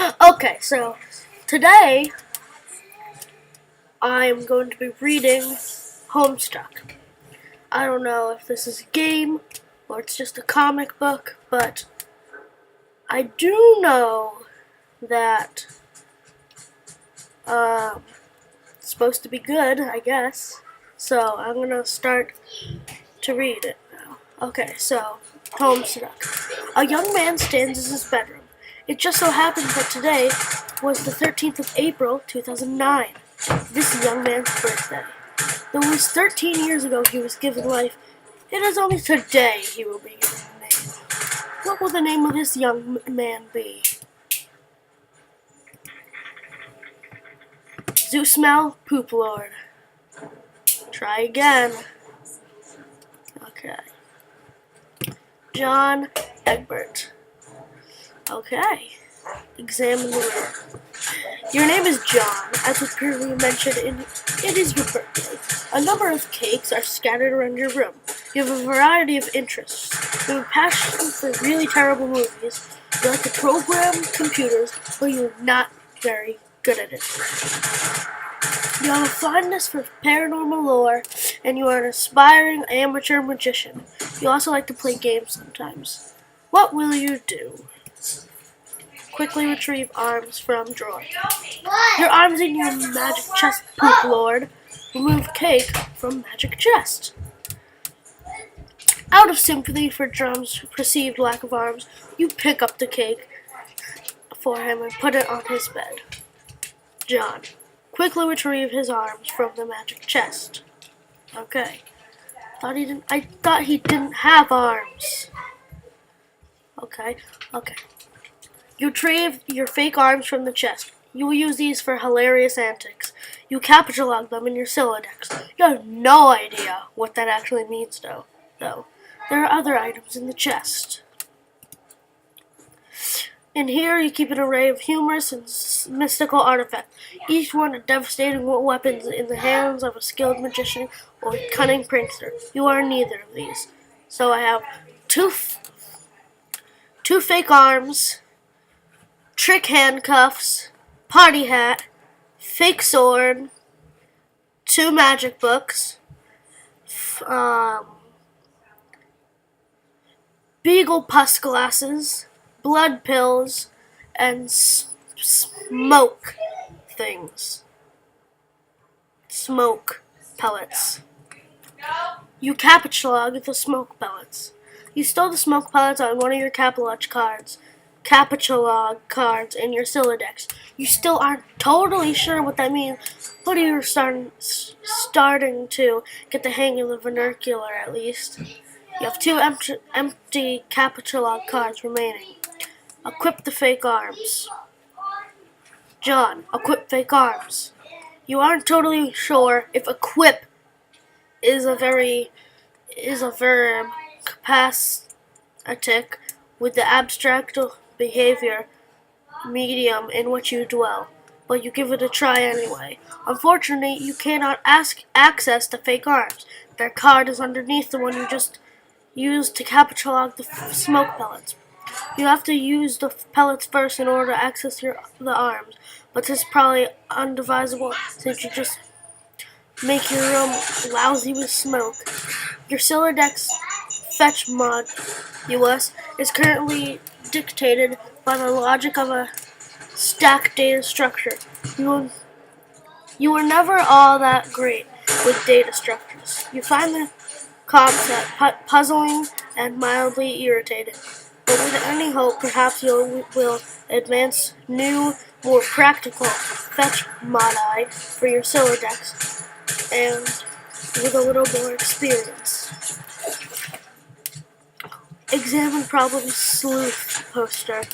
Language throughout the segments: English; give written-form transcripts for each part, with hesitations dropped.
Okay, so today I'm going to be reading HomeStuck. I don't know if this is a game or it's just a comic book, but I do know that it's supposed to be good, I guess. So I'm gonna start to read it now. Okay, so HomeStuck. A young man stands in his bedroom. It just so happens that today was the 13th of April, 2009. This young man's birthday. Though it was 13 years ago he was given life, it is only today he will be given a name. What will the name of this young man be? Zoosmell Poop Lord. Try again. Okay. John Egbert. Okay. Examine the room. Your name is John, as was previously mentioned, it is your birthday. A number of cakes are scattered around your room. You have a variety of interests. You have a passion for really terrible movies. You like to program computers, but you're not very good at it. You have a fondness for paranormal lore, and you are an aspiring amateur magician. You also like to play games sometimes. What will you do? Quickly retrieve arms from drawer. Your arms in your magic chest, Poop Lord. Remove cake from magic chest. Out of sympathy for John's perceived lack of arms, you pick up the cake for him and put it on his bed. John. Quickly retrieve his arms from the magic chest. Okay. I thought he didn't have arms. Okay. You retrieve your fake arms from the chest. You will use these for hilarious antics. You capitulog them in your Silodex. You have no idea what that actually means, though. There are other items in the chest. In here, you keep an array of humorous and mystical artifacts, each one a devastating weapon in the hands of a skilled magician or cunning prankster. You are neither of these. So I have two fake arms, trick handcuffs, party hat, fake sword, 2 magic books, beagle pus glasses, blood pills, and smoke things. Smoke pellets. You capitulog the smoke pellets. You stole the smoke pellets on one of your capitulog cards in your Silodex. You still aren't totally sure what that means, but you're starting to get the hang of the vernacular at least. You have 2 empty capitulog cards remaining. Equip the fake arms. John, equip fake arms. You aren't totally sure if equip is a verb capacitic with the abstract behavior medium in which you dwell, but you give it a try anyway. Unfortunately, you cannot access the fake arms. Their card is underneath the one you just used to capitulog the smoke pellets. You have to use the pellets first in order to access the arms, but this is probably undivisible since you just make your room lousy with smoke. Your Silodex fetch mod US is currently dictated by the logic of a stack data structure. You were never all that great with data structures. You find the concept puzzling and mildly irritating. But with any hope, perhaps you will advance new, more practical fetch modi for your Silodex, and with a little more experience. Examine problem sleuth poster.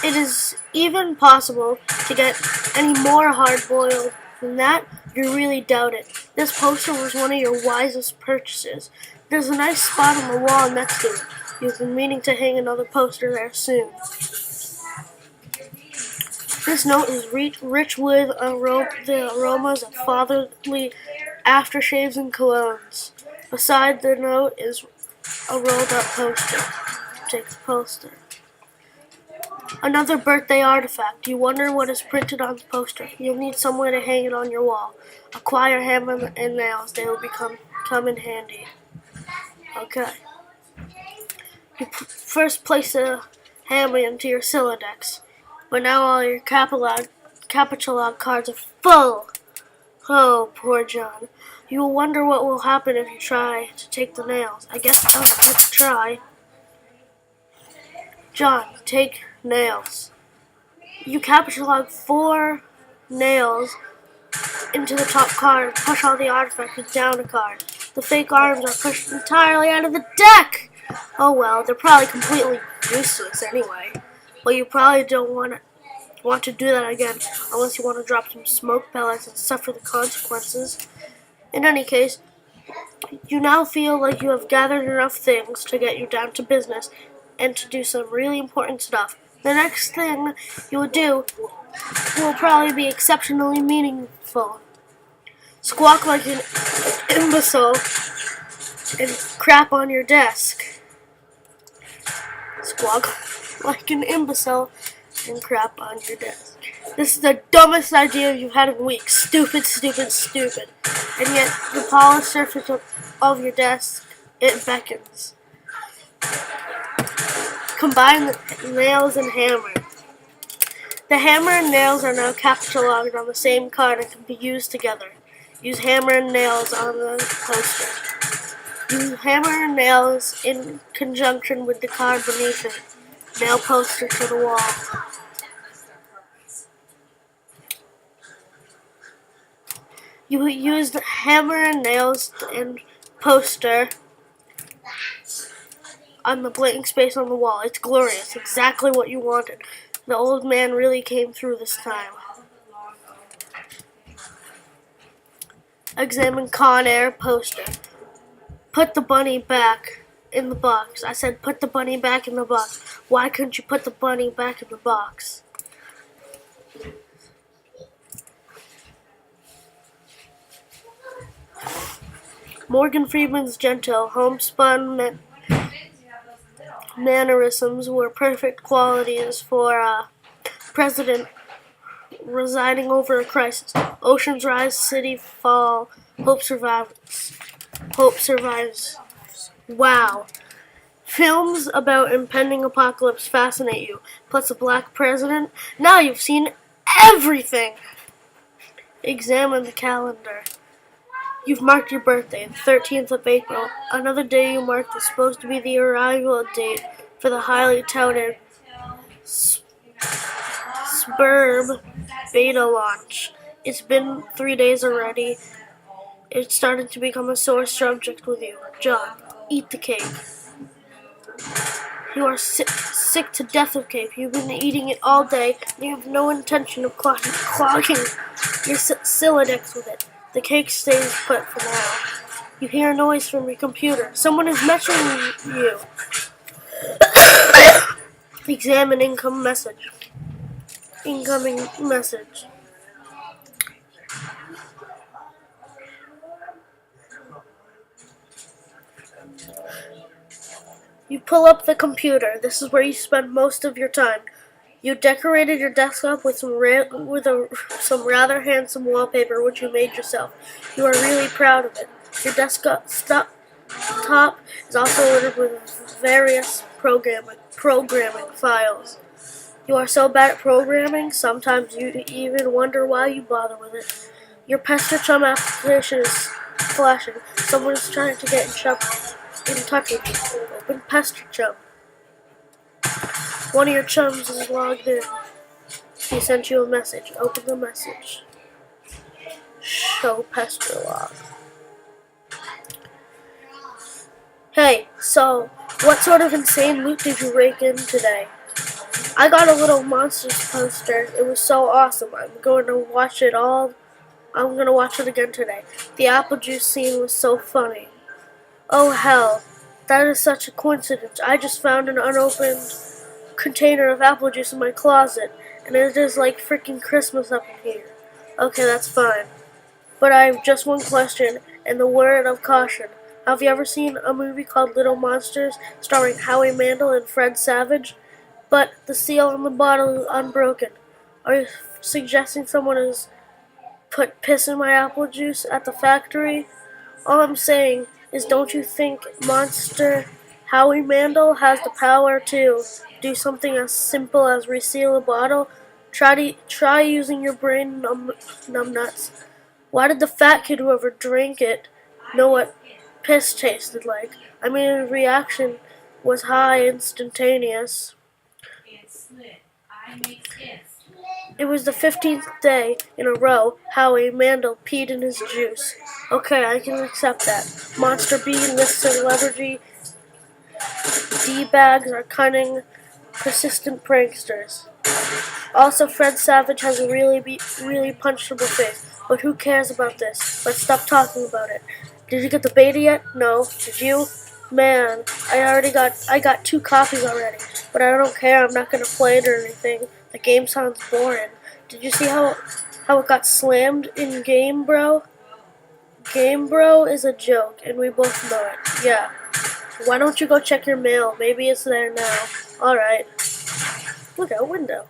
It is even possible to get any more hard-boiled than that. You really doubt it. This poster was one of your wisest purchases. There's a nice spot on the wall next to it. You've been meaning to hang another poster there soon. This note is rich with the aromas of fatherly aftershaves and colognes. Beside the note is a rolled-up poster. take the poster. Another birthday artifact. You wonder what is printed on the poster. You'll need somewhere to hang it on your wall. Acquire hammer and nails. They will come in handy. Okay. You first place a hammer into your Siladex, but now all your Capitulog cards are full. Oh, poor John. You will wonder what will happen if you try to take the nails. I guess let's try. John, take nails. You Capitulog 4 nails into the top card and push all the artifacts down a card. The fake arms are pushed entirely out of the deck! Oh well, they're probably completely useless anyway. But you probably don't want to do that again unless you want to drop some smoke pellets and suffer the consequences. In any case, you now feel like you have gathered enough things to get you down to business and to do some really important stuff. The next thing you will do will probably be exceptionally meaningful. Squawk like an imbecile and crap on your desk. Squawk like an imbecile and crap on your desk. This is the dumbest idea you've had in weeks. Stupid, stupid, stupid. And yet, the polished surface of your desk, it beckons. Combine the nails and hammer. The hammer and nails are now capitalized on the same card and can be used together. Use hammer and nails on the poster. Use hammer and nails in conjunction with the card beneath it. Nail poster to the wall. You use the hammer and nails and poster on the blank space on the wall. It's glorious. Exactly what you wanted. The old man really came through this time. Examine Con Air poster. Put the bunny back in the box. I said put the bunny back in the box. Why couldn't you put the bunny back in the box? Morgan Freeman's gentle, homespun mannerisms were perfect qualities for a president residing over a crisis. Oceans rise, city fall, hope survives. Hope survives. Wow. Films about impending apocalypse fascinate you. Plus a black president. Now you've seen everything. Examine the calendar. You've marked your birthday, the 13th of April. Another day you marked is supposed to be the arrival date for the highly touted Spurb beta launch. It's been 3 days already. It's starting to become a sore subject with you. John, eat the cake. You are sick to death of cake. You've been eating it all day, and you have no intention of clogging your Siladex with it. The cake stays put for now. You hear a noise from your computer. Someone is messaging you. Examine incoming message. Incoming message. You pull up the computer. This is where you spend most of your time. You decorated your desktop with some rather handsome wallpaper which you made yourself. You are really proud of it. Your desktop is also littered with various programming files. You are so bad at programming, sometimes you even wonder why you bother with it. Your Pester Chum application is flashing. Someone is trying to get in touch with you. Open Pester Chum. One of your chums is logged in. He sent you a message. Open the message. Show Pester log. Hey, so, what sort of insane loot did you rake in today? I got a little Monsters poster. It was so awesome. I'm going to watch it again today. The apple juice scene was so funny. Oh hell, that is such a coincidence. I just found an unopened container of apple juice in my closet, and it is like freaking Christmas up in here. Okay, that's fine. But I have just one question, and the word of caution. Have you ever seen a movie called Little Monsters starring Howie Mandel and Fred Savage? But the seal on the bottle is unbroken. Are you suggesting someone has put piss in my apple juice at the factory? All I'm saying is, don't you think Monster Howie Mandel has the power to do something as simple as reseal a bottle? Try using your brain, numbnuts. Why did the fat kid who ever drank it know what piss tasted like? I mean, his reaction was high, instantaneous. It was the 15th day in a row Howie Mandel peed in his juice. Okay, I can accept that. Monster B-list celebrity D-bags are cunning, persistent pranksters. Also, Fred Savage has a really punchable face. But who cares about this? Let's stop talking about it. Did you get the beta yet? No. Did you? Man, I got 2 copies already. But I don't care. I'm not gonna play it or anything. The game sounds boring. Did you see how it got slammed in Game Bro? Game Bro is a joke, and we both know it. Yeah. Why don't you go check your mail? Maybe it's there now. Alright. Look out window.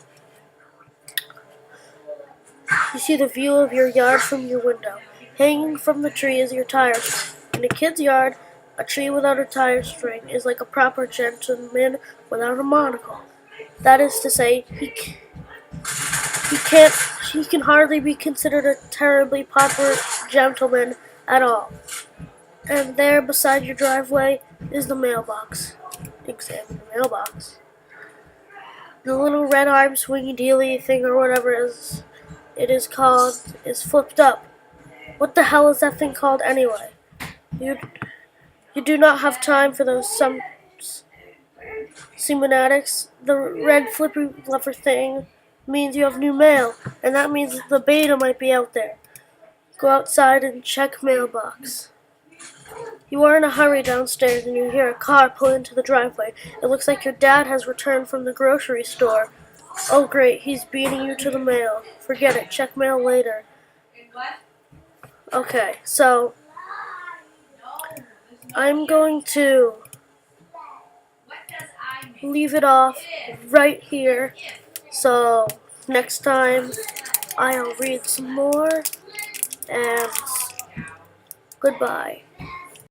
You see the view of your yard from your window. Hanging from the tree is your tire string. In a kid's yard, a tree without a tire string is like a proper gentleman without a monocle. That is to say, he can hardly be considered a terribly popular gentleman at all. And there, beside your driveway, is the mailbox. Examine the mailbox. The little red arm swingy dealy thing or whatever it is called is flipped up. What the hell is that thing called anyway? You do not have time for those semantics. The red flippy fluffer thing means you have new mail, and that means the beta might be out there. Go outside and check mailbox. You are in a hurry downstairs and you hear a car pull into the driveway. It looks like your dad has returned from the grocery store. Oh great, he's beating you to the mail. Forget it, check mail later. Okay, so I'm going to leave it off right here. So next time I'll read some more, and goodbye.